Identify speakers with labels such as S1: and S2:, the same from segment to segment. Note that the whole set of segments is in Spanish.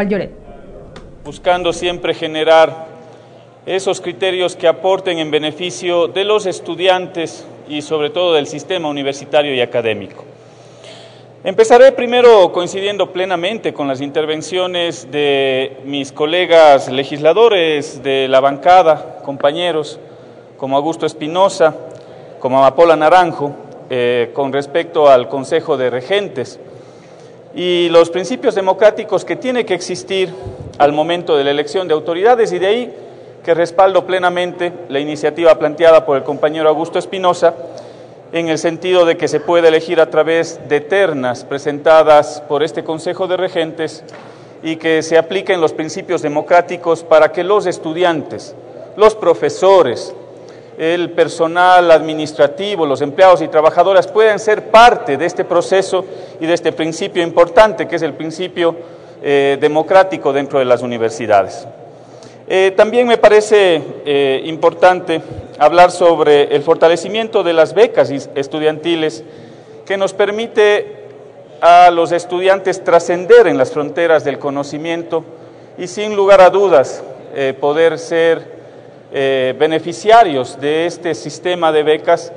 S1: Lloret.
S2: Buscando siempre generar esos criterios que aporten en beneficio de los estudiantes y sobre todo del sistema universitario y académico. Empezaré primero coincidiendo plenamente con las intervenciones de mis colegas legisladores de la bancada, compañeros como Augusto Espinosa, como Amapola Naranjo, con respecto al Consejo de Regentes y los principios democráticos que tiene que existir al momento de la elección de autoridades, y de ahí que respaldo plenamente la iniciativa planteada por el compañero Augusto Espinosa en el sentido de que se puede elegir a través de ternas presentadas por este Consejo de Regentes y que se apliquen los principios democráticos para que los estudiantes, los profesores, el personal administrativo, los empleados y trabajadoras puedan ser parte de este proceso y de este principio importante que es el principio democrático dentro de las universidades. También me parece importante hablar sobre el fortalecimiento de las becas estudiantiles que nos permite a los estudiantes trascender en las fronteras del conocimiento y sin lugar a dudas poder ser beneficiarios de este sistema de becas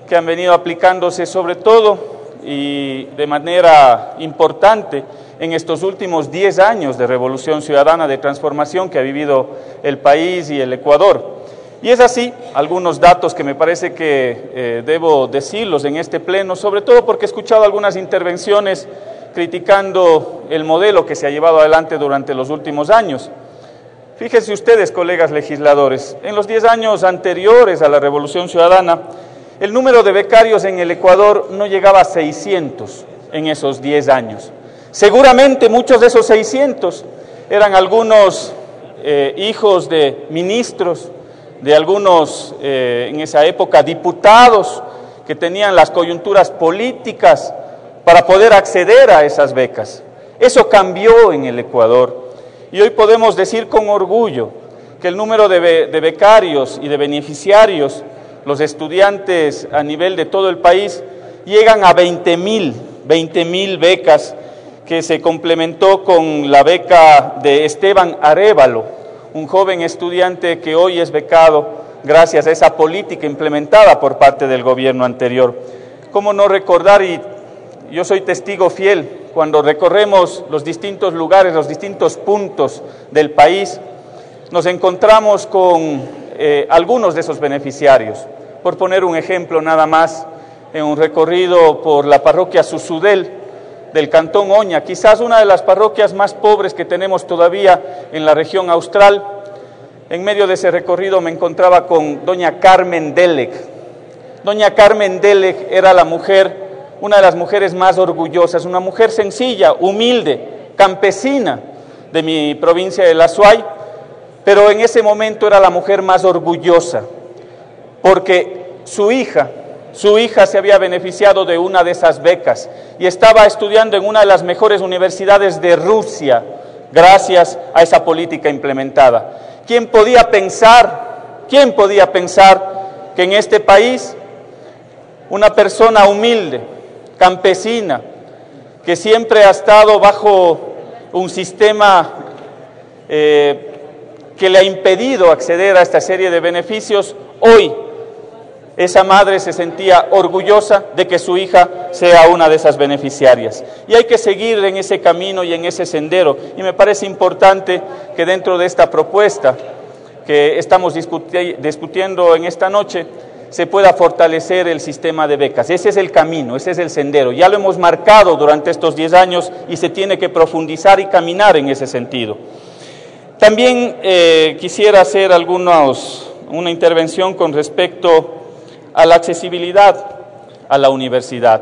S2: que han venido aplicándose sobre todo y de manera importante en estos últimos 10 años de revolución ciudadana, de transformación que ha vivido el país y el Ecuador. Y es así, algunos datos que me parece que debo decirlos en este pleno, sobre todo porque he escuchado algunas intervenciones criticando el modelo que se ha llevado adelante durante los últimos años. Fíjense ustedes, colegas legisladores, en los 10 años anteriores a la revolución ciudadana, el número de becarios en el Ecuador no llegaba a 600 en esos 10 años. Seguramente muchos de esos 600 eran algunos hijos de ministros, de algunos en esa época diputados que tenían las coyunturas políticas para poder acceder a esas becas. Eso cambió en el Ecuador y hoy podemos decir con orgullo que el número de becarios y de beneficiarios, los estudiantes a nivel de todo el país, llegan a 20.000 becas, que se complementó con la beca de Esteban Arévalo, un joven estudiante que hoy es becado gracias a esa política implementada por parte del gobierno anterior. ¿Cómo no recordar? Y yo soy testigo fiel, cuando recorremos los distintos lugares, los distintos puntos del país, nos encontramos con algunos de esos beneficiarios. Por poner un ejemplo nada más, en un recorrido por la parroquia Susudel, del Cantón Oña, quizás una de las parroquias más pobres que tenemos todavía en la región austral. En medio de ese recorrido me encontraba con doña Carmen Delec. Doña Carmen Delec era la mujer, una de las mujeres más orgullosas, una mujer sencilla, humilde, campesina de mi provincia de La Suay, pero en ese momento era la mujer más orgullosa, porque su hija se había beneficiado de una de esas becas y estaba estudiando en una de las mejores universidades de Rusia gracias a esa política implementada. ¿Quién podía pensar que en este país una persona humilde, campesina, que siempre ha estado bajo un sistema que le ha impedido acceder a esta serie de beneficios, hoy esa madre se sentía orgullosa de que su hija sea una de esas beneficiarias? Y hay que seguir en ese camino y en ese sendero. Y me parece importante que dentro de esta propuesta que estamos discutiendo en esta noche, se pueda fortalecer el sistema de becas. Ese es el camino, ese es el sendero. Ya lo hemos marcado durante estos 10 años y se tiene que profundizar y caminar en ese sentido. También quisiera hacer una intervención con respecto a la accesibilidad a la universidad.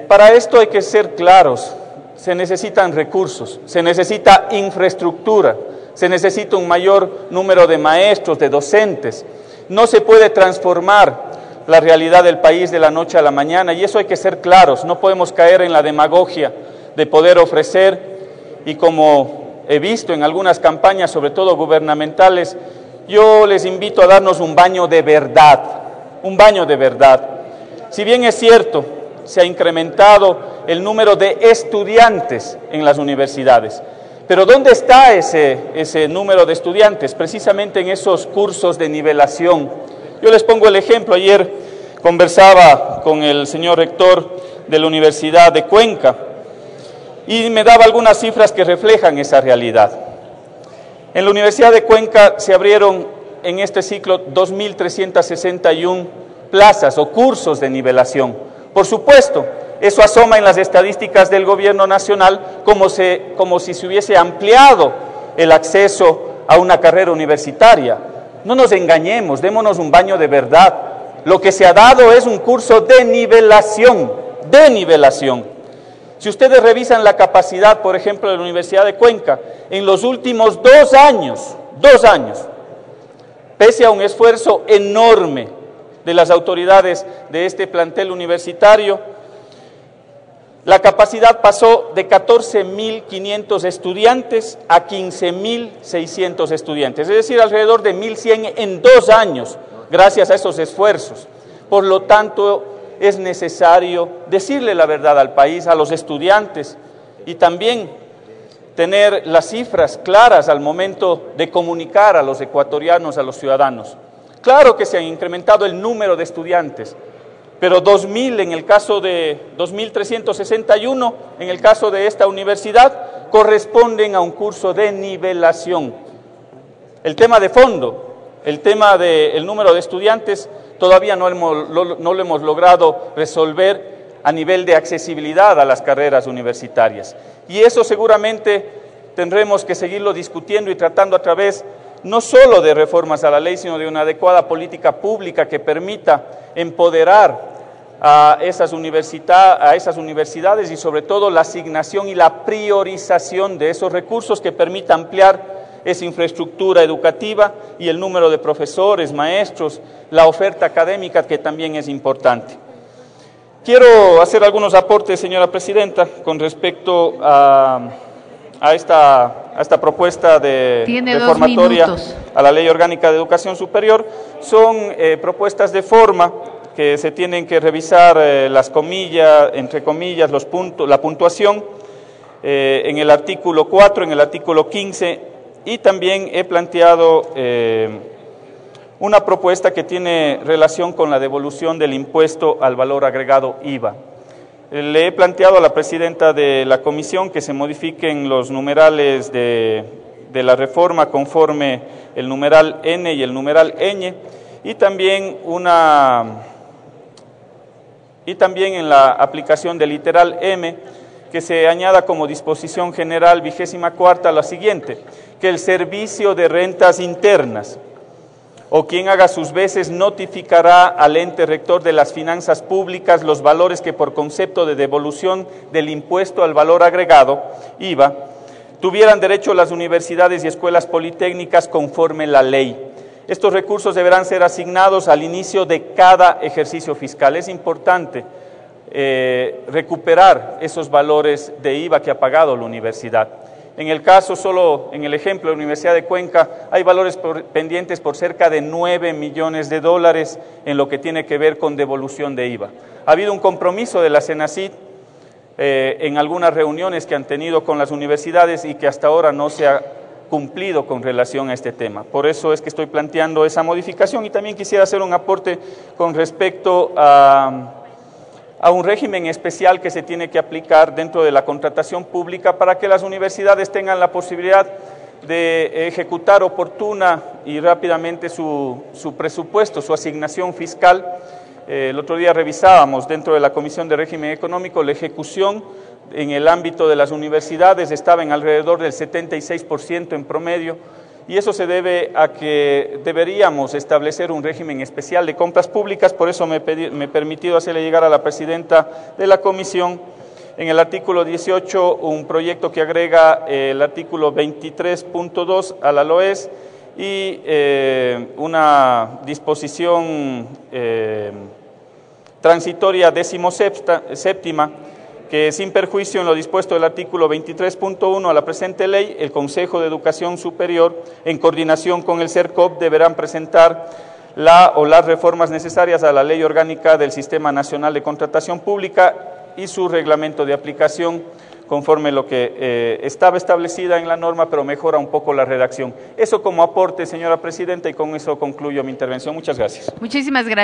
S2: Para esto hay que ser claros, se necesitan recursos, se necesita infraestructura, se necesita un mayor número de maestros, de docentes. No se puede transformar la realidad del país de la noche a la mañana y eso hay que ser claros, no podemos caer en la demagogia de poder ofrecer y como he visto en algunas campañas, sobre todo gubernamentales, yo les invito a darnos un baño de verdad, un baño de verdad. Si bien es cierto se ha incrementado el número de estudiantes en las universidades. Pero ¿dónde está ese número de estudiantes? Precisamente en esos cursos de nivelación. Yo les pongo el ejemplo. Ayer conversaba con el señor rector de la Universidad de Cuenca y me daba algunas cifras que reflejan esa realidad. En la Universidad de Cuenca se abrieron en este ciclo 2.361 plazas o cursos de nivelación. Por supuesto, eso asoma en las estadísticas del gobierno nacional como si se hubiese ampliado el acceso a una carrera universitaria. No nos engañemos, démonos un baño de verdad. Lo que se ha dado es un curso de nivelación, Si ustedes revisan la capacidad, por ejemplo, de la Universidad de Cuenca, en los últimos 2 años, pese a un esfuerzo enorme de las autoridades de este plantel universitario, la capacidad pasó de 14.500 estudiantes a 15.600 estudiantes, es decir, alrededor de 1.100 en 2 años, gracias a esos esfuerzos. Por lo tanto, es necesario decirle la verdad al país, a los estudiantes, y también tener las cifras claras al momento de comunicar a los ecuatorianos, a los ciudadanos. Claro que se ha incrementado el número de estudiantes, pero 2.000 en el caso de 2.361 en el caso de esta universidad corresponden a un curso de nivelación. El tema de fondo, el tema del número de estudiantes, todavía no lo hemos logrado resolver a nivel de accesibilidad a las carreras universitarias. Y eso seguramente tendremos que seguirlo discutiendo y tratando a través no solo de reformas a la ley, sino de una adecuada política pública que permita empoderar a esas universidades y sobre todo la asignación y la priorización de esos recursos que permita ampliar esa infraestructura educativa y el número de profesores, maestros, la oferta académica que también es importante. Quiero hacer algunos aportes, señora presidenta, con respecto a esta propuesta de reformatoria a la Ley Orgánica de Educación Superior. Son propuestas de forma que se tienen que revisar las comillas, entre comillas, los puntos, la puntuación en el artículo 4, en el artículo 15, y también he planteado una propuesta que tiene relación con la devolución del impuesto al valor agregado IVA. Le he planteado a la presidenta de la comisión que se modifiquen los numerales de la reforma conforme el numeral N y el numeral ñ, y también en la aplicación del literal M, que se añada como disposición general 24ª la siguiente: que el servicio de rentas internas o quien haga sus veces notificará al ente rector de las finanzas públicas los valores que por concepto de devolución del impuesto al valor agregado, IVA, tuvieran derecho las universidades y escuelas politécnicas conforme la ley. Estos recursos deberán ser asignados al inicio de cada ejercicio fiscal. Es importante recuperar esos valores de IVA que ha pagado la universidad. En el caso, solo en el ejemplo de la Universidad de Cuenca, hay valores pendientes por cerca de 9 millones de dólares en lo que tiene que ver con devolución de IVA. Ha habido un compromiso de la CENACYT en algunas reuniones que han tenido con las universidades y que hasta ahora no se ha cumplido con relación a este tema. Por eso es que estoy planteando esa modificación, y también quisiera hacer un aporte con respecto a un régimen especial que se tiene que aplicar dentro de la contratación pública para que las universidades tengan la posibilidad de ejecutar oportuna y rápidamente su presupuesto, su asignación fiscal. El otro día revisábamos dentro de la Comisión de Régimen Económico la ejecución en el ámbito de las universidades, estaba en alrededor del 76% en promedio, y eso se debe a que deberíamos establecer un régimen especial de compras públicas. Por eso me he permitido hacerle llegar a la presidenta de la comisión en el artículo 18 un proyecto que agrega el artículo 23.2 a la LOES y una disposición transitoria 17ª, que sin perjuicio en lo dispuesto del artículo 23.1 a la presente ley, el Consejo de Educación Superior, en coordinación con el CERCOP, deberán presentar las reformas necesarias a la Ley Orgánica del Sistema Nacional de Contratación Pública y su reglamento de aplicación, conforme lo que estaba establecida en la norma, pero mejora un poco la redacción. Eso como aporte, señora presidenta, y con eso concluyo mi intervención. Muchas gracias.
S1: Muchísimas gracias.